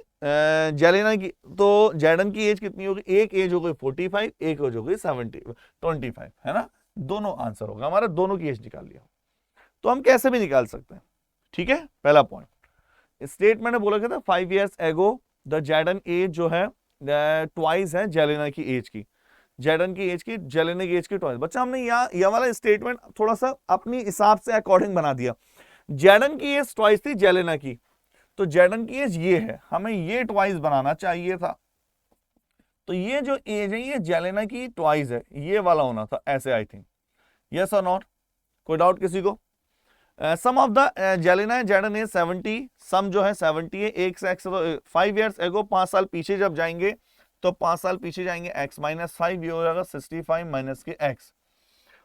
जेलेना की, तो जैडन की एज कितनी होगी, एक एज हो गई 45, एक एज हो गई 25, है ना। दोनों आंसर होगा हमारा, दोनों की एज निकाल लिया, तो हम कैसे भी निकाल सकते हैं, ठीक है। पहला पॉइंट, स्टेटमेंट बोला गया था 5 years ago the Jadon as जो है ट्वाइस है जेलेना की एज की, जैडन की एज की जेलेना की एज की ट्वाइस। बच्चा हमने यह वाला स्टेटमेंट थोड़ा सा अपनी हिसाब से अकॉर्डिंग बना दिया। जैडन की एज ट्वाइस थी जेलेना की, तो जैडन की एज ये है, हमें ये ट्वाइस बनाना चाहिए था, तो ये जो एज है ये जेलेना की ट्वाइस है, ये वाला होना था ऐसे, आई थिंक। यस और नॉट, कोई डाउट किसी को? Sum of the Jelena and Jaden is 70, sum जो है 70 है, एक से एक्स, तो 5 ईयर्स एगो, 5 साल पीछे जब जाएंगे तो 5 साल पीछे जाएंगे, x माइनस 5, ये हो जाएगा 65 माइनस के x,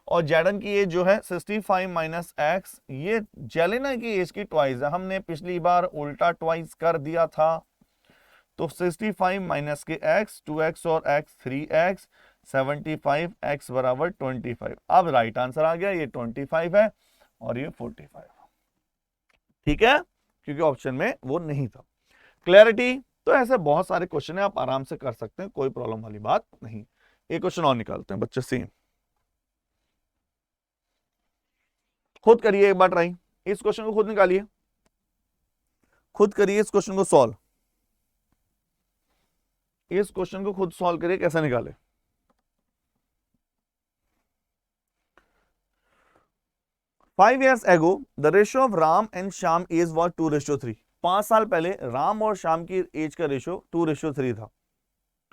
और जैडन की एज जो है 65 माइनस एक्स, ये जेलेना की एज की ट्वाइस है, हमने पिछली बार उल्टा ट्वाइस कर दिया था, तो 65 माइनस के x, 2x और x 3x, 75 x बराबर 25। अब राइट आंसर आ गया, ये 25 है और ये 45, ठीक है, क्योंकि ऑप्शन में वो नहीं था। क्लैरिटी? तो ऐसे बहुत सारे क्वेश्चन है, आप आराम से कर सकते हैं, कोई प्रॉब्लम वाली बात नहीं। एक क्वेश्चन और निकालते हैं बच्चे, सेम खुद करिए एक बार ट्राई, इस क्वेश्चन को खुद निकालिए, खुद करिए इस क्वेश्चन को सॉल्व, इस क्वेश्चन को खुद सॉल्व करिए कैसे निकाले। Five years ago the ratio of Ram and Shyam age was 2:3। 5 साल पहले राम और श्याम की एज का रेशियो 2:3 था,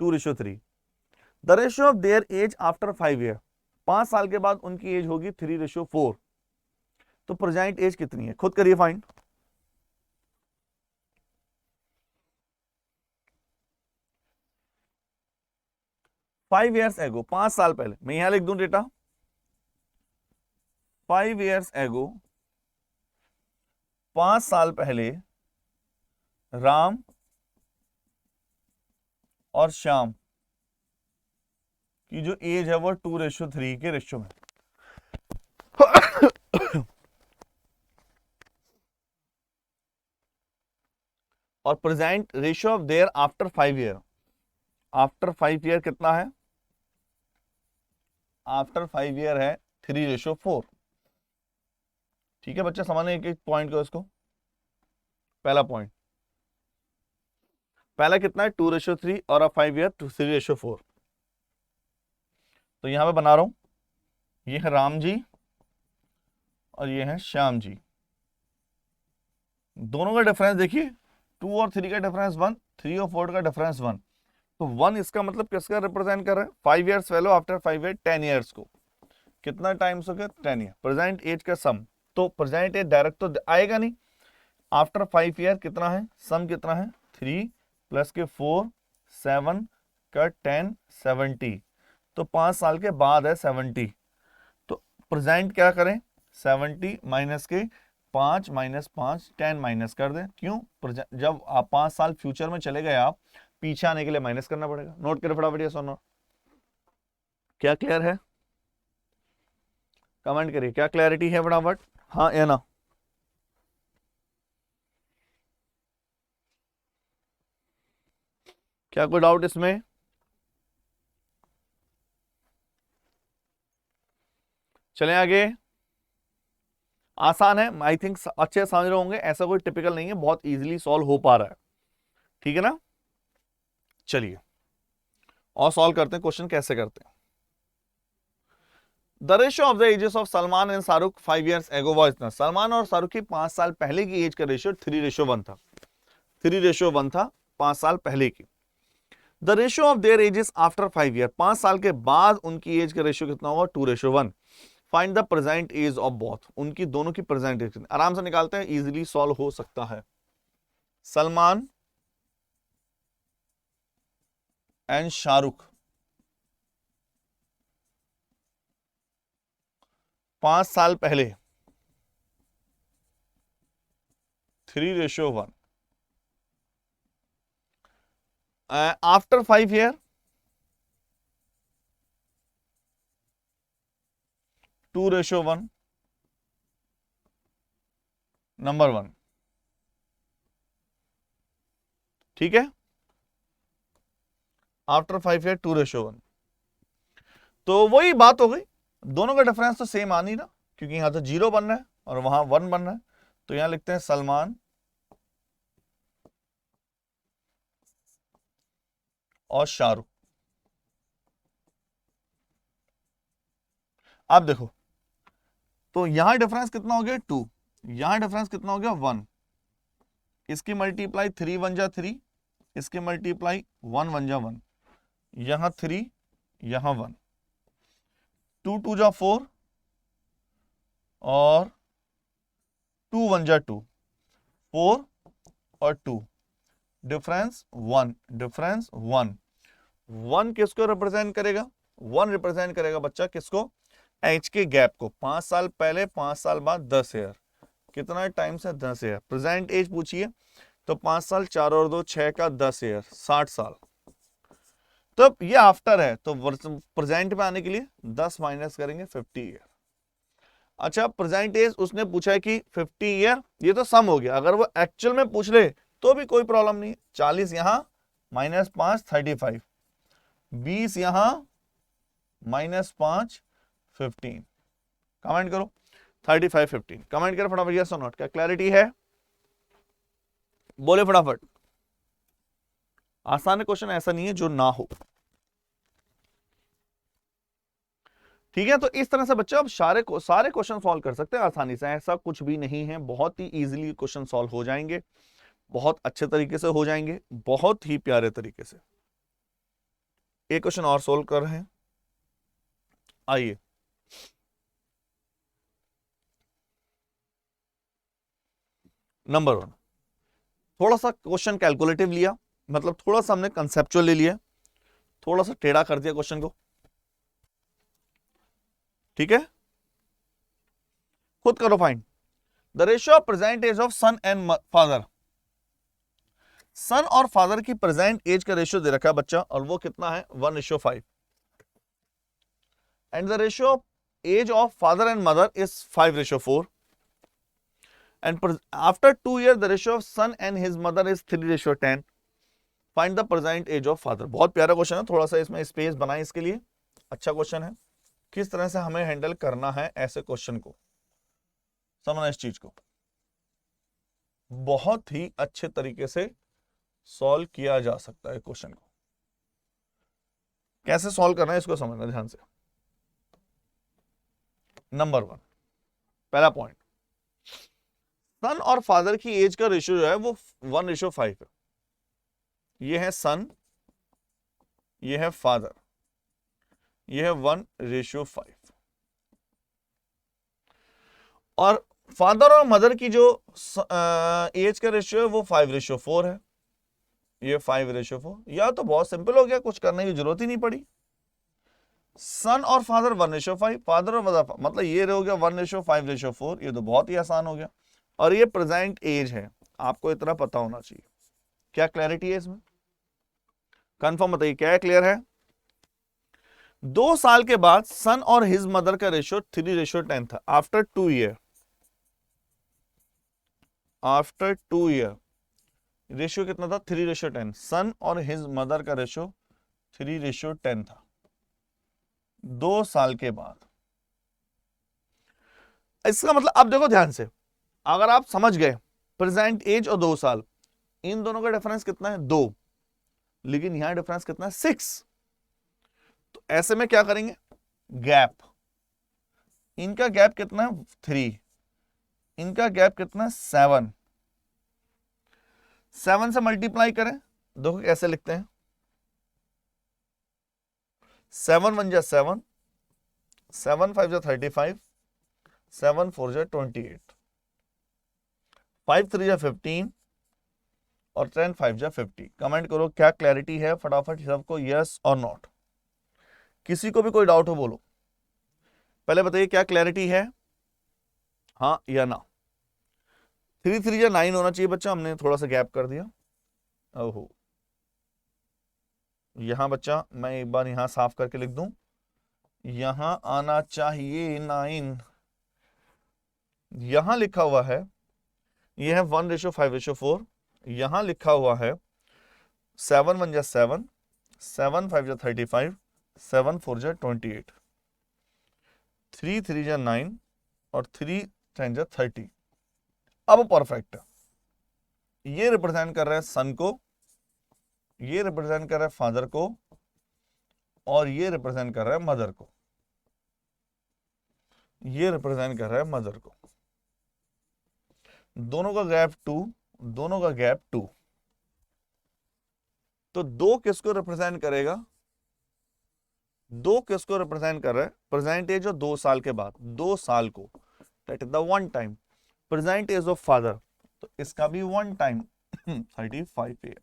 2:3। The ratio of their age after 5 year, 5 साल के बाद उनकी एज होगी 3:4, तो प्रेजेंट एज कितनी है, खुद करिए फाइंड। 5 years एगो, 5 साल पहले, मैं यहां लिख दूं डेटा 5 years एगो, 5 साल पहले राम और श्याम की जो एज है वो 2:3 के रेशियो में। और present ratio of there after 5 year, after 5 year कितना है, आफ्टर 5 ईयर है 3:4। ठीक है बच्चे, समझने एक एक पॉइंट को, इसको पहला पॉइंट, पहला कितना है 2:3 और अब 5 ईयर 3:4। तो यहां पे बना रहा हूं, ये है राम जी और ये है श्याम जी, दोनों का डिफरेंस देखिए, 2 और 3 का डिफरेंस 1, 3 और 4 का डिफरेंस 1, तो 1 इसका मतलब किसका रिप्रेजेंट कर रहा है, 5 years fellow after 5 year, 10 years को, कितना टाइम्स हो गया 10 ईयर, प्रेजेंट एज का सम, तो प्रेजेंट एज डायरेक्ट तो आएगा नहीं, आफ्टर 5 ईयर कितना है, सम कितना है 3 प्लस के 4 7 का 10 70, तो 5 साल के बाद है 70, तो प्रेजेंट क्या करें 70 माइनस के 5 माइनस 5 10 माइनस कर दें, क्यों, जब आप 5 साल फ्यूचर में चले गए आप, पीछे आने के लिए माइनस करना पड़ेगा। नोट करें फटाफट ये सुनो, क्या क्लियर है, कमेंट करिए क्या क्लैरिटी है फटाफट, हाँ या ना। क्या कोई डाउट इसमें, चलें आगे, आसान है, आई थिंक अच्छे समझ रहे होंगे, ऐसा कोई टिपिकल नहीं है, बहुत इजीली सॉल्व हो पा रहा है, ठीक है ना। चलिए और सॉल्व करते हैं, क्वेश्चन कैसे करते हैं। The ratio of the ages of Salman and Shahrukh 5 years ago was इतना, सलमान और शाहरुख की 5 साल पहले की एज का रेशियो 3:1 था, 3:1 था 5 साल पहले की। The ratio of their ages after 5 year, 5 साल के बाद उनकी एज का रेशियो कितना होगा 2:1। Find the present age of both, उनकी दोनों की प्रेजेंट एज, आराम से निकालते हैं, इजीली सॉल्व हो सकता है। सलमान एंड शाहरुख 5 साल पहले 3:1, आफ्टर 5 ईयर 2:1, नंबर 1, ठीक है, आफ्टर 5 ईयर 2:1। तो वही बात हो गई, दोनों का डिफरेंस तो सेम आ नहीं ना, क्योंकि यहां तो 0 बन रहा है और वहां 1 बन रहा है, तो यहां लिखते हैं सलमान और शाहरुख। अब देखो, तो यहां डिफरेंस कितना हो गया 2, यहां डिफरेंस कितना हो गया 1, इसकी मल्टीप्लाई 3 1 जा 3, इसकी मल्टीप्लाई 1 1 जा 1, यहां 3 यहां 1, 2 2 जा 4 और 2 1 जा 2, 4 और 2, डिफरेंस 1, डिफरेंस 1, 1 किसको रिप्रेजेंट करेगा, 1 रिप्रेजेंट करेगा बच्चा किसको, एज के गैप को, 5 साल पहले 5 साल बाद 10 ईयर, कितना टाइम से 10 ईयर, प्रेजेंट एज पूछिए तो 5 साल 4 और 2 6 का 10 ईयर 60 साल, तब ये आफ्टर है, तो प्रेजेंट में आने के लिए 10 माइनस करेंगे 50 ईयर। अच्छा प्रेजेंट एज उसने पूछा है कि 50 ईयर, ये तो सम हो गया, अगर वो एक्चुअल में पूछ ले तो भी कोई प्रॉब्लम नहीं, 40 यहां माइनस 5 35, 20 यहां माइनस 5 15, कमेंट करो 35 15, कमेंट करो फटाफट यस और नॉट, क्या क्लैरिटी है, बोले फटाफट। आसान क्वेश्चन ऐसा नहीं है जो ना हो, ठीक है। तो इस तरह से बच्चे अब सारे क्वेश्चन सॉल्व कर सकते हैं आसानी से, ऐसा कुछ भी नहीं है, बहुत ही इजीली क्वेश्चन सॉल्व हो जाएंगे, बहुत अच्छे तरीके से हो जाएंगे, बहुत ही प्यारे तरीके से। एक क्वेश्चन और सॉल्व कर रहे हैं, आइए नंबर 1, थोड़ा सा क्वेश्चन कैलकुलेटिव लिया, मतलब थोड़ा सा हमने कंसेप्चुअल ले लिया, थोड़ा सा टेढ़ा कर दिया क्वेश्चन को, ठीक है। खुद करो find the ratio of present age of son and father. Son और फादर की प्रेजेंट एज का रेशियो दे रखा है बच्चा, और वो कितना है 1:5, and the ratio of age of father and mother is 5:4, and after 2 years the ratio of son and his mother is 3:10. find the present age of father। बहुत प्यारा क्वेश्चन है, थोड़ा सा इसमें स्पेस बनाए इसके लिए, अच्छा क्वेश्चन है। किस तरह से हमें हैंडल करना है ऐसे क्वेश्चन को, समझना इस चीज को, बहुत ही अच्छे तरीके से सॉल्व किया जा सकता है क्वेश्चन को। कैसे सॉल्व करना है इसको समझना ध्यान से। नंबर 1, पहला पॉइंट, सन और फादर की एज का रेशियो जो है वो 1:5 है। ये है सन, ये है फादर, ये है 1:5, और फादर और मदर की जो एज का रेशियो है वो 5:4 है। ये 5:4, या तो बहुत सिंपल हो गया, कुछ करने की जरूरत ही नहीं पड़ी। सन और फादर 1:5, फादर और मदर, मतलब ये हो गया 1:5:4, ये तो बहुत ही आसान हो गया। और ये प्रेजेंट एज है, आपको इतना पता होना चाहिए। क्या क्लैरिटी है इसमें, कंफर्म बताइए, क्या है, क्लियर है। 2 साल के बाद सन और हिज मदर का रेशियो 3:10 था। After 2 year, after 2 year ratio कितना था, 3:10। सन और हिज मदर का रेशियो 3:10 था 2 साल के बाद। इसका मतलब अब देखो ध्यान से, अगर आप समझ गए प्रेजेंट एज और 2 साल, इन दोनों का डिफरेंस कितना है, 2, लेकिन यहां डिफरेंस कितना है, 6। तो ऐसे में क्या करेंगे, गैप, इनका गैप कितना है 3, इनका गैप कितना है 7, 7 से मल्टीप्लाई करें, देखो कैसे लिखते हैं, 7 1 जा 7, 7 5 जा 35, 7 4 जा 28, 5 3 जा 15, और 10 5 जा 50। कमेंट करो क्या क्लैरिटी है फटाफट सबको, यस और नॉट। किसी को भी कोई डाउट हो बोलो, पहले बताइए क्या क्लैरिटी है, हाँ या ना। 3 3 जा 9 होना चाहिए बच्चा, हमने थोड़ा सा गैप कर दिया। ओहो, यहां बच्चा मैं एक बार यहां साफ करके लिख दूं, यहां आना चाहिए 9, यहां लिखा हुआ है, यह है 1:5:4, यहां लिखा हुआ है 7 1 जा 7, 7 5 जा 35, 7 4 जा 28, 3 3 जा 9, और 3 10 जा 30। अब परफेक्ट, ये रिप्रेजेंट कर रहा है सन को, ये रिप्रेजेंट कर रहा है फादर को, और ये रिप्रेजेंट कर रहा है मदर को, ये रिप्रेजेंट कर रहा है मदर को। दोनों का गैप 2, दोनों का गैप 2, तो 2 किसको रिप्रेजेंट करेगा, 2 किसको रिप्रेजेंट कर रहा है, प्रेजेंट एज और 2 साल के बाद, 2 साल को, that is the 1 time. Present age of father, तो इसका भी 1 टाइम 35 ईयर।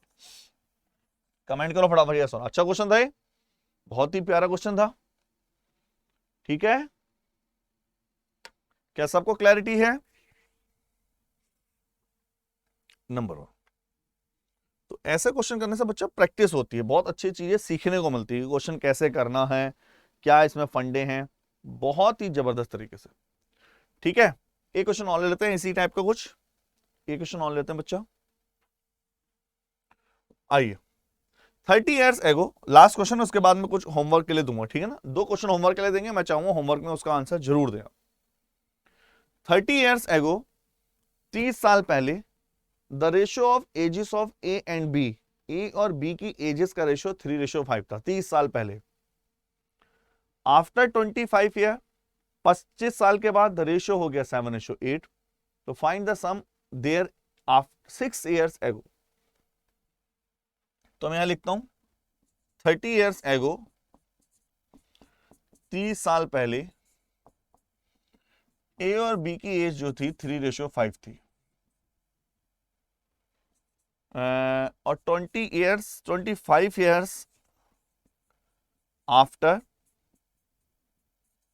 कमेंट करो फटाफट यस। अच्छा क्वेश्चन था ये, बहुत ही प्यारा क्वेश्चन था, ठीक है। क्या सबको क्लैरिटी है। नंबर 1, तो ऐसे क्वेश्चन करने से बच्चा प्रैक्टिस होती है, बहुत अच्छी चीजें सीखने को मिलती है, क्वेश्चन कैसे करना है, क्या इसमें फंडे हैं, बहुत ही जबरदस्त तरीके से, ठीक है। एक क्वेश्चन और ले लेते हैं इसी टाइप का कुछ, एक क्वेश्चन और लेते हैं बच्चा, आइए। 30 ईयर्स एगो, लास्ट क्वेश्चन, उसके बाद में कुछ होमवर्क के लिए दूंगा, ठीक है ना, 2 क्वेश्चन होमवर्क के लिए देंगे, मैं चाहूंगा होमवर्क में उसका आंसर जरूर दें। 30 ईयर्स एगो, 30 साल पहले, the ratio of ages of A and B, A और बी की एजेस का रेशियो 3:5 था 30 साल पहले। आफ्टर 25 ईयर, 25 साल के बाद द रेशियो हो गया 7:8। तो find the sum their after 6 years ago. तो मैं यहां लिखता हूं 30 ईयर्स एगो, 30 साल पहले, ए और बी की एज जो थी 3:5 थी, और 25 ईयर्स आफ्टर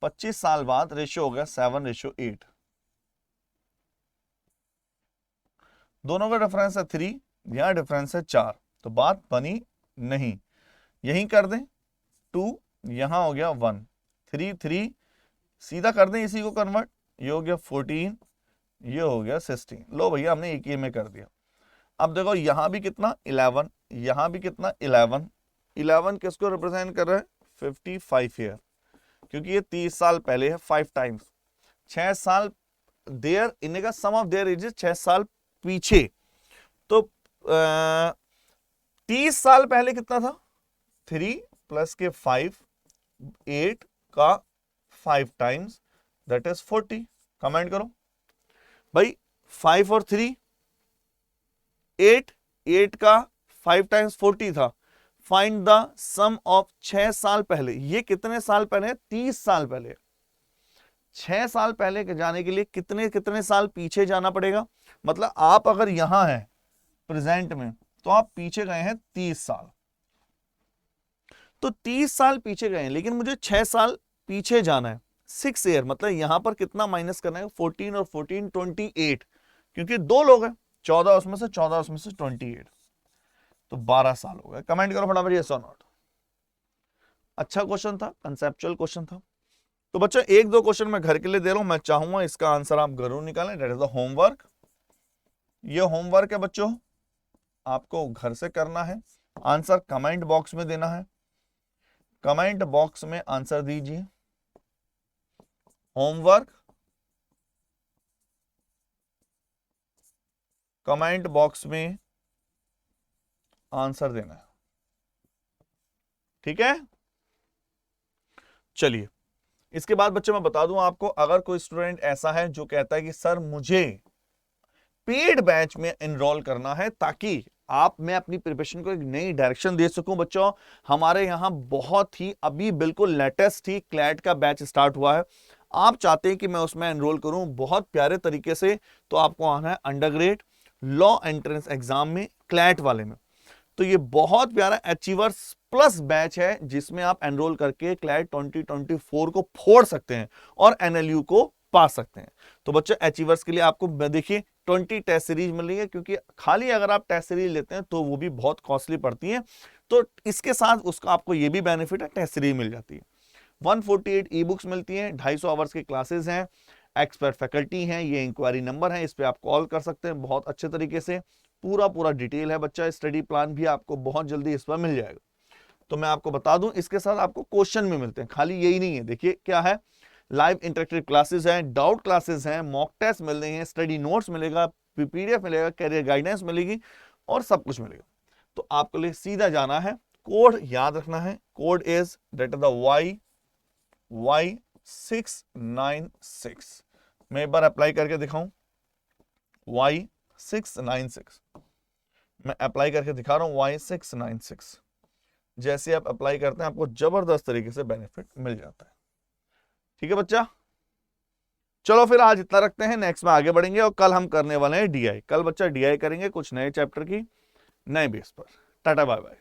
25 साल बाद रेशियो हो गया 7:8। दोनों का डिफरेंस है 3, यहां डिफरेंस है 4, तो बात बनी नहीं। यहीं कर दें 2, यहां हो गया 1, 3 3 सीधा कर दें इसी को कन्वर्ट, ये हो गया 14, ये हो गया 16। लो भैया हमने एक ही में कर दिया। अब देखो यहां भी कितना 11, यहां भी कितना 11, 11 किसको रिप्रेजेंट कर रहा है 55 ईयर, क्योंकि ये 30 साल पहले है 5 टाइम्स 6 साल देयर इन्हें का सम ऑफ देयर एजेस 6 साल पीछे। तो 30 साल पहले कितना था 3 प्लस के 5, 8 का 5 टाइम्स दैट इज 40। कमेंट करो भाई 5 और 3 8, 8 का 5 टाइम्स 40 था। फाइंड द सम ऑफ 6 साल पहले। ये कितने साल पहले 30 साल पहले। 6 साल पहले के जाने के लिए कितने कितने साल पीछे जाना पड़ेगा। मतलब आप अगर यहां हैं प्रेजेंट में तो आप पीछे गए हैं 30 साल, तो 30 साल पीछे गए हैं, लेकिन मुझे 6 साल पीछे जाना है 6 ईयर। मतलब यहां पर कितना माइनस करना है 14 और 14 28, क्योंकि 2 लोग हैं 14 उसमें से 14 उसमें से 28, तो 12 साल हो गए। कमेंट करो फटाफट यस और नॉट। अच्छा क्वेश्चन था, कंसेप्चुअल क्वेश्चन था। तो बच्चों 1-2 क्वेश्चन मैं घर के लिए दे रहा हूं, मैं चाहूंगा इसका आंसर आप जरूर निकालें। That is the homework. ये होमवर्क है बच्चों, आपको घर से करना है। आंसर कमेंट बॉक्स में देना है, कमेंट बॉक्स में आंसर दीजिए। होमवर्क कमेंट बॉक्स में आंसर देना है, ठीक है। चलिए इसके बाद बच्चों मैं बता दूं आपको, अगर कोई स्टूडेंट ऐसा है जो कहता है कि सर मुझे पेड बैच में एनरोल करना है ताकि मैं अपनी प्रिपरेशन को एक नई डायरेक्शन दे सकूं। बच्चों हमारे यहां बहुत ही अभी बिल्कुल लेटेस्ट ही क्लैट का बैच स्टार्ट हुआ है। आप चाहते हैं कि मैं उसमें एनरोल करूं बहुत प्यारे तरीके से, तो आपको आना है अंडरग्रेड लॉ एंट्रेंस एग्जाम में क्लैट वाले में। तो ये बहुत प्यारा अचीवर्स प्लस बैच है जिसमें आप एनरोल करके क्लैट 2024 को फोड़ सकते हैं और एनएलयू को पा सकते हैं। तो बच्चों अचीवर्स के लिए आपको देखिए 20 टेस्ट सीरीज मिल रही है, क्योंकि खाली अगर आप टेस्ट सीरीज लेते हैं तो वो भी बहुत कॉस्टली पड़ती है। तो इसके साथ उसका आपको ये भी बेनिफिट है, टेस्ट सीरीज मिल जाती है। 148 ई बुक्स मिलती हैं, 250 आवर्स की क्लासेस हैं, एक्सपर्ट फैकल्टी हैं, ये इंक्वायरी नंबर है, इस पर आप कॉल कर सकते हैं बहुत अच्छे तरीके से। पूरा डिटेल है बच्चा, स्टडी प्लान भी आपको बहुत जल्दी इस पर मिल जाएगा। तो मैं आपको बता दूं इसके साथ आपको क्वेश्चन भी मिलते हैं, खाली यही नहीं है। देखिए क्या है, लाइव इंटरेक्टिव क्लासेस हैं, डाउट क्लासेस हैं, मॉक टेस्ट मिल रहे हैं, स्टडी नोट्स मिलेगा, पीडीएफ मिलेगा, कैरियर गाइडेंस मिलेगी और सब कुछ मिलेगा। तो आपको लिए सीधा जाना है, कोड याद रखना है, code is that is the Y696। मैं एक बार अप्लाई करके दिखाऊं, Y696 मैं अप्लाई करके दिखा रहा हूं, Y696। जैसे आप अप्लाई करते हैं आपको जबरदस्त तरीके से बेनिफिट मिल जाता है, ठीक है बच्चा। चलो फिर आज इतना रखते हैं, नेक्स्ट में आगे बढ़ेंगे और कल हम करने वाले हैं डीआई। कल बच्चा डीआई करेंगे कुछ नए चैप्टर की नए बेस पर। Tata bye bye.